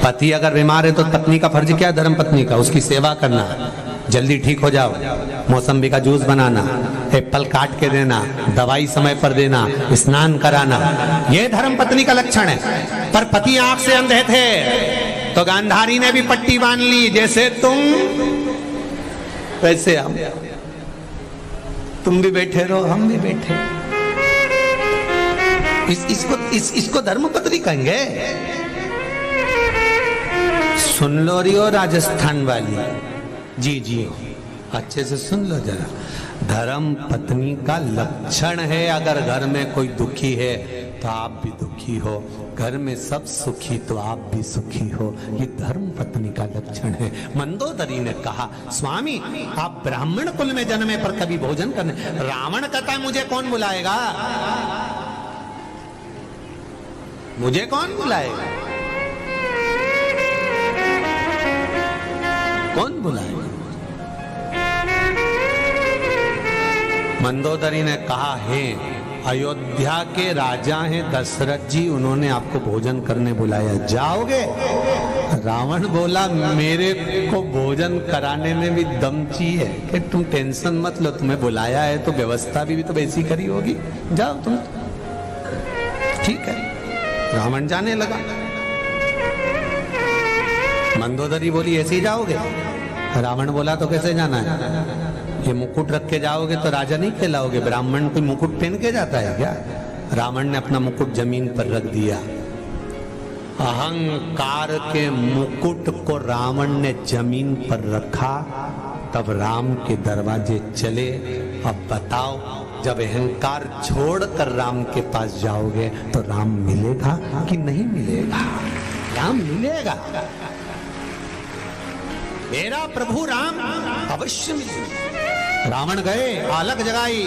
पति अगर बीमार है तो पत्नी का फर्ज क्या है? धर्म पत्नी का उसकी सेवा करना, जल्दी ठीक हो जाओ, मौसम्बी का जूस बनाना, एप्पल काट के देना, दवाई समय पर देना, स्नान कराना, ये धर्म पत्नी का लक्षण है। पर पति आंख से अंधे थे तो गांधारी ने भी पट्टी बांध ली, जैसे तुम वैसे हम, तुम भी बैठे रहो हम भी बैठे। इसको धर्म पत्नी कहेंगे? सुन लो रियो राजस्थान वाली, जी जी अच्छे से सुन लो जरा। धर्म पत्नी का लक्षण है, अगर घर में कोई दुखी है तो आप भी दुखी हो, घर में सब सुखी तो आप भी सुखी हो, ये धर्म पत्नी का लक्षण है। मंदोदरी ने कहा, स्वामी आप ब्राह्मण कुल में जन्मे पर कभी भोजन करने, रावण कहता मुझे कौन बुलाएगा, मुझे कौन बुलाएगा, कौन बुलाएगा? मंदोदरी ने कहा, है अयोध्या के राजा हैं दशरथ जी, उन्होंने आपको भोजन करने बुलाया, जाओगे? रावण बोला, मेरे को भोजन कराने में भी दम चाहिए कि तुम टेंशन मत लो, तुम्हें बुलाया है तो व्यवस्था भी तो वैसी करी होगी, जाओ तुम। ठीक है, रावण जाने लगा। मंदोदरी बोली, ऐसे ही जाओगे? रावण बोला, तो कैसे जाना है? ये मुकुट रख के जाओगे तो राजा नहीं कहलाओगे, ब्राह्मण कोई मुकुट पहन के जाता है क्या? रावण ने अपना मुकुट जमीन पर रख दिया। अहंकार के मुकुट को रावण ने जमीन पर रखा, तब राम के दरवाजे चले। अब बताओ, जब अहंकार छोड़कर राम के पास जाओगे तो राम मिलेगा कि नहीं मिलेगा? राम मिलेगा, मेरा प्रभु राम अवश्य मिलेगा। रावण गए, आलक जगाई,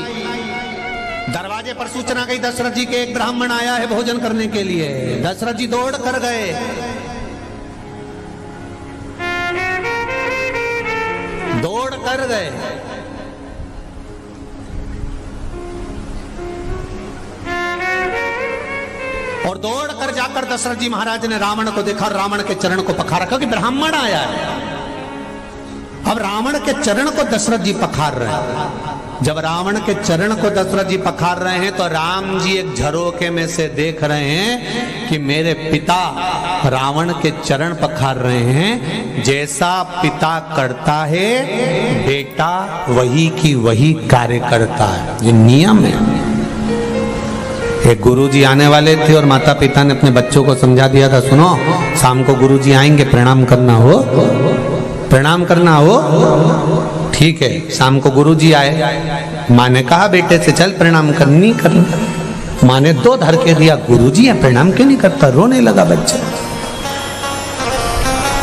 दरवाजे पर सूचना गई, दशरथ जी के एक ब्राह्मण आया है भोजन करने के लिए। दशरथ जी दौड़ कर गए, दौड़ कर गए, और दौड़ कर जाकर दशरथ जी महाराज ने रावण को देखा, रावण के चरण को पखारा, क्योंकि ब्राह्मण आया है। अब रावण के चरण को दशरथ जी पखार रहे हैं। जब रावण के चरण को दशरथ जी पखार रहे हैं तो राम जी एक झरोखे में से देख रहे हैं कि मेरे पिता रावण के चरण पखार रहे हैं। जैसा पिता करता है बेटा वही की वही कार्य करता है, ये नियम है। एक गुरुजी आने वाले थे और माता पिता ने अपने बच्चों को समझा दिया था, सुनो शाम को गुरुजी आएंगे, प्रणाम करना हो, प्रणाम करना हो। ठीक है, शाम को गुरुजी आए, माँ ने कहा बेटे से चल प्रणाम करनी करना। माँ ने दो धर के दिया, गुरुजी है प्रणाम क्यों नहीं करता? रोने लगा बच्चा,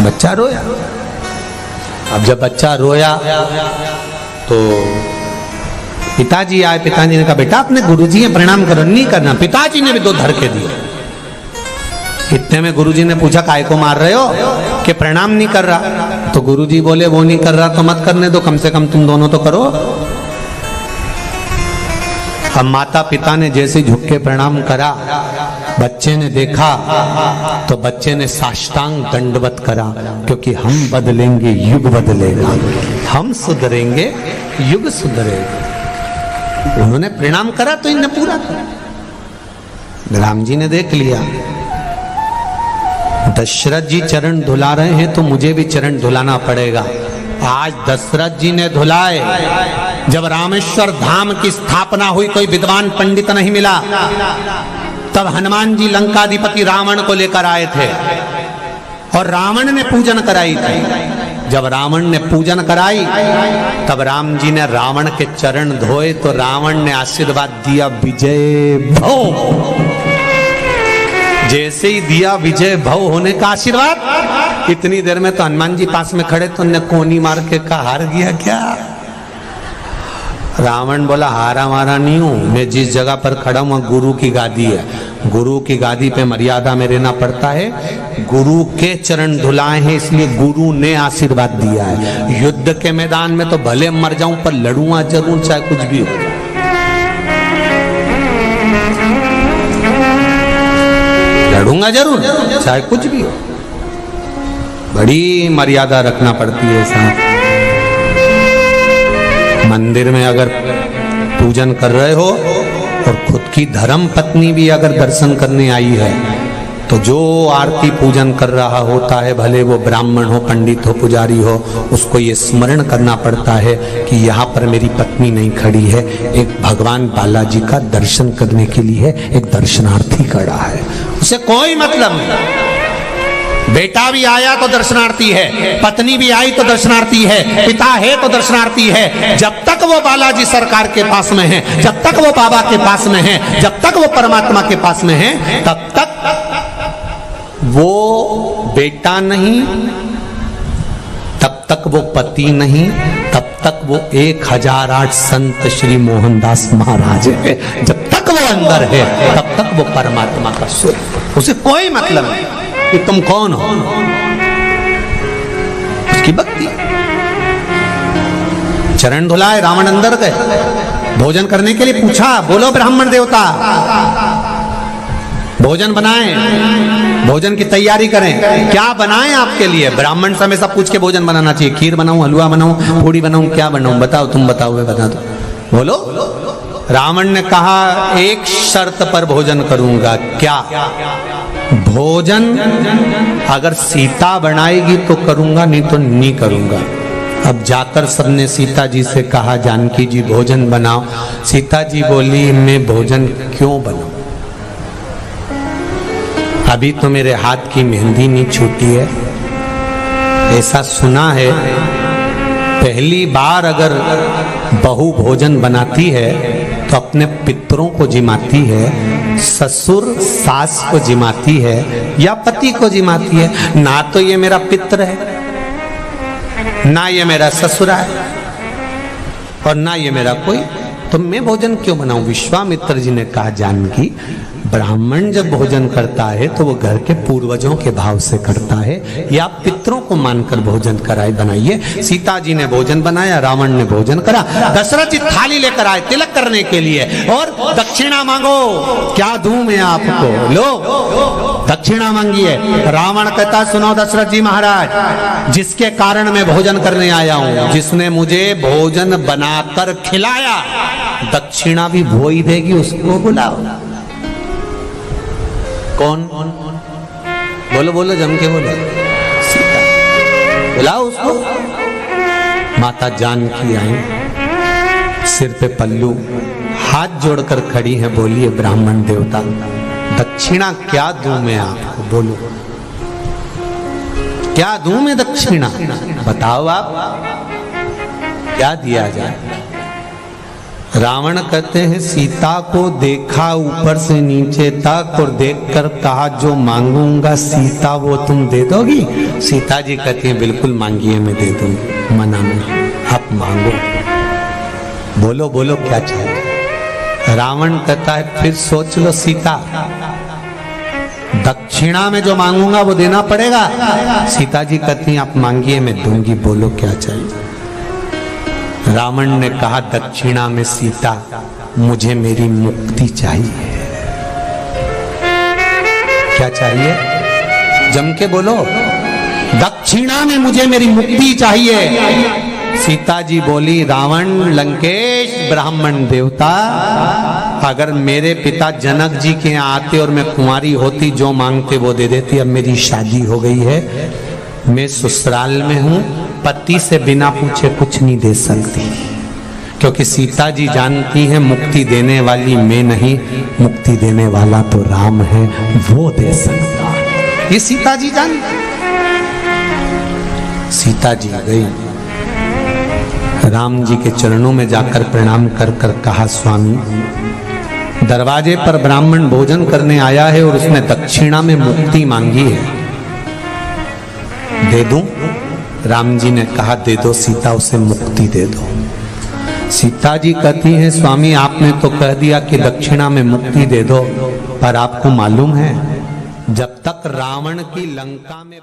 बच्चा रोया। अब जब बच्चा रोया तो पिताजी आए, पिताजी ने कहा बेटा अपने गुरुजी है प्रणाम करो, नहीं करना। पिताजी ने भी दो धर के दिए। इतने में गुरुजी ने पूछा काय को मार रहे हो कि प्रणाम नहीं कर रहा? तो गुरुजी बोले वो नहीं कर रहा तो मत करने दो, कम से कम तुम दोनों तो करो। अब माता पिता ने जैसे झुक के प्रणाम करा, बच्चे ने देखा तो बच्चे ने साष्टांग दंडवत करा, क्योंकि हम बदलेंगे युग बदलेगा, हम सुधरेंगे युग सुधरेगा। उन्होंने प्रणाम करा तो इन्हें पूरा करा। राम जी ने देख लिया दशरथ जी चरण धुला रहे हैं तो मुझे भी चरण धुलाना पड़ेगा। आज दशरथ जी ने धुलाए। जब रामेश्वर धाम की स्थापना हुई, कोई विद्वान पंडित नहीं मिला, तब हनुमान जी लंकाधिपति रावण को लेकर आए थे और रावण ने पूजन कराई थी। जब रावण ने पूजन कराई तब राम जी ने रावण के चरण धोए तो रावण ने आशीर्वाद दिया, विजय भव। जैसे ही दिया विजय भव होने का आशीर्वाद, इतनी देर में तो हनुमान जी पास में खड़े तो उन्हें कोनी मार के कहा हार गया क्या? रावण बोला हारा मारा नहीं हूं, मैं जिस जगह पर खड़ा हूं गुरु की गादी है, गुरु की गादी पे मर्यादा में रहना पड़ता है। गुरु के चरण धुलाए हैं इसलिए गुरु ने आशीर्वाद दिया है। युद्ध के मैदान में तो भले मर जाऊं पर लड़ूंगा जरूर, चाहे कुछ भी हो। लड़ूंगा जरूर चाहे कुछ भी हो। बड़ी मर्यादा रखना पड़ती है साहब। मंदिर में अगर पूजन कर रहे हो और खुद की धर्म पत्नी भी अगर दर्शन करने आई है तो जो आरती पूजन कर रहा होता है, भले वो ब्राह्मण हो, पंडित हो, पुजारी हो, उसको ये स्मरण करना पड़ता है कि यहाँ पर मेरी पत्नी नहीं खड़ी है, एक भगवान बालाजी का दर्शन करने के लिए एक दर्शनार्थी खड़ा है। उसे कोई मतलब नहीं। बेटा भी आया तो दर्शनार्थी है, पत्नी भी आई तो दर्शनार्थी है, पिता है तो दर्शनार्थी है। जब तक वो बालाजी सरकार के पास में है, जब तक वो बाबा के पास में है, जब तक वो परमात्मा के पास में है, तब तक वो बेटा नहीं, तब तक वो पति नहीं, तब तक वो 1008 संत श्री मोहनदास महाराज है। जब तक वो अंदर है तब तक वो परमात्मा का स्वरूप। उसे कोई मतलब नहीं कि तुम कौन हो, उसकी भक्ति। चरण धुलाए, रावण अंदर गए, भोजन करने के लिए पूछा, बोलो ब्राह्मण देवता भोजन बनाएं, भोजन की तैयारी करें। क्या बनाएं आपके लिए? ब्राह्मण से हमेशा पूछ के भोजन बनाना चाहिए। खीर बनाऊं, हलवा बनाऊं, पूड़ी बनाऊं, क्या बनाऊं? बताओ, तुम बताओ, मैं बता दो, बोलो। रावण ने कहा, एक शर्त पर भोजन करूंगा। क्या? भोजन अगर सीता बनाएगी तो करूंगा, नहीं तो नहीं करूंगा। अब जाकर सबने सीता जी से कहा, जानकी जी भोजन बनाओ। सीता जी बोली, मैं भोजन क्यों बनाऊं? अभी तो मेरे हाथ की मेहंदी नहीं छूटी है। ऐसा सुना है पहली बार अगर बहू भोजन बनाती है तो अपने पितरों को जिमाती है, ससुर सास को जिमाती है या पति को जिमाती है। ना तो ये मेरा पितर है, ना ये मेरा ससुरा है, और ना ये मेरा कोई, तो मैं भोजन क्यों बनाऊं? विश्वामित्र जी ने कहा, जानकी ब्राह्मण जब भोजन करता है तो वो घर के पूर्वजों के भाव से करता है, या पितरों को मानकर भोजन कराए बनाइए। सीता जी ने भोजन बनाया, रावण ने भोजन करा। दशरथ जी थाली लेकर आए तिलक करने के लिए, और दक्षिणा मांगो। क्या दूं मैं आपको? लो दक्षिणा मांगिए। रावण कहता, सुनो दशरथ जी महाराज, जिसके कारण मैं भोजन करने आया हूं, जिसने मुझे भोजन बनाकर खिलाया, दक्षिणा भी वो ही देगी, उसको बुलाओ। कौन? बोलो बोलो, जम के बोलो। सीता, बुलाओ उसको। माता जानकी आई, सिर पे पल्लू, हाथ जोड़कर खड़ी है। बोलिए ब्राह्मण देवता, दक्षिणा क्या दूं मैं आपको? बोलो क्या दूं मैं दक्षिणा? बताओ आप, क्या दिया जाए? रावण कहते हैं, सीता को देखा ऊपर से नीचे तक और देखकर कहा, जो मांगूंगा सीता वो तुम दे दोगी? सीता जी कहती हैं, बिल्कुल मांगिए, मैं दे दूंगी, मना नहीं, आप मांगो, बोलो बोलो क्या चाहिए। रावण कहता है, फिर सोच लो सीता, दक्षिणा में जो मांगूंगा वो देना पड़ेगा। सीता जी कहती हैं, आप मांगिए, मैं दूंगी, बोलो क्या चाहिए। रावण ने कहा, दक्षिणा में सीता, मुझे मेरी मुक्ति चाहिए। क्या चाहिए? जम के बोलो। दक्षिणा में मुझे मेरी मुक्ति चाहिए। सीता जी बोली, रावण, लंकेश, ब्राह्मण देवता, अगर मेरे पिता जनक जी के यहाँ आते और मैं कुंवारी होती, जो मांगते वो दे देती। अब मेरी शादी हो गई है, मैं ससुराल में हूं, पति से बिना पूछे कुछ नहीं दे सकती, क्योंकि सीता जी जानती हैं मुक्ति देने वाली मैं नहीं, मुक्ति देने वाला तो राम है, वो दे सकता है। ये सीता जी जानती। सीता जी गई, राम जी के चरणों में जाकर प्रणाम कर कर कहा, स्वामी, दरवाजे पर ब्राह्मण भोजन करने आया है और उसने दक्षिणा में मुक्ति मांगी है, दे दूं? राम जी ने कहा, दे दो सीता, उसे मुक्ति दे दो। सीता जी कहती हैं, स्वामी आपने तो कह दिया कि दक्षिणा में मुक्ति दे दो, पर आपको मालूम है जब तक रावण की लंका में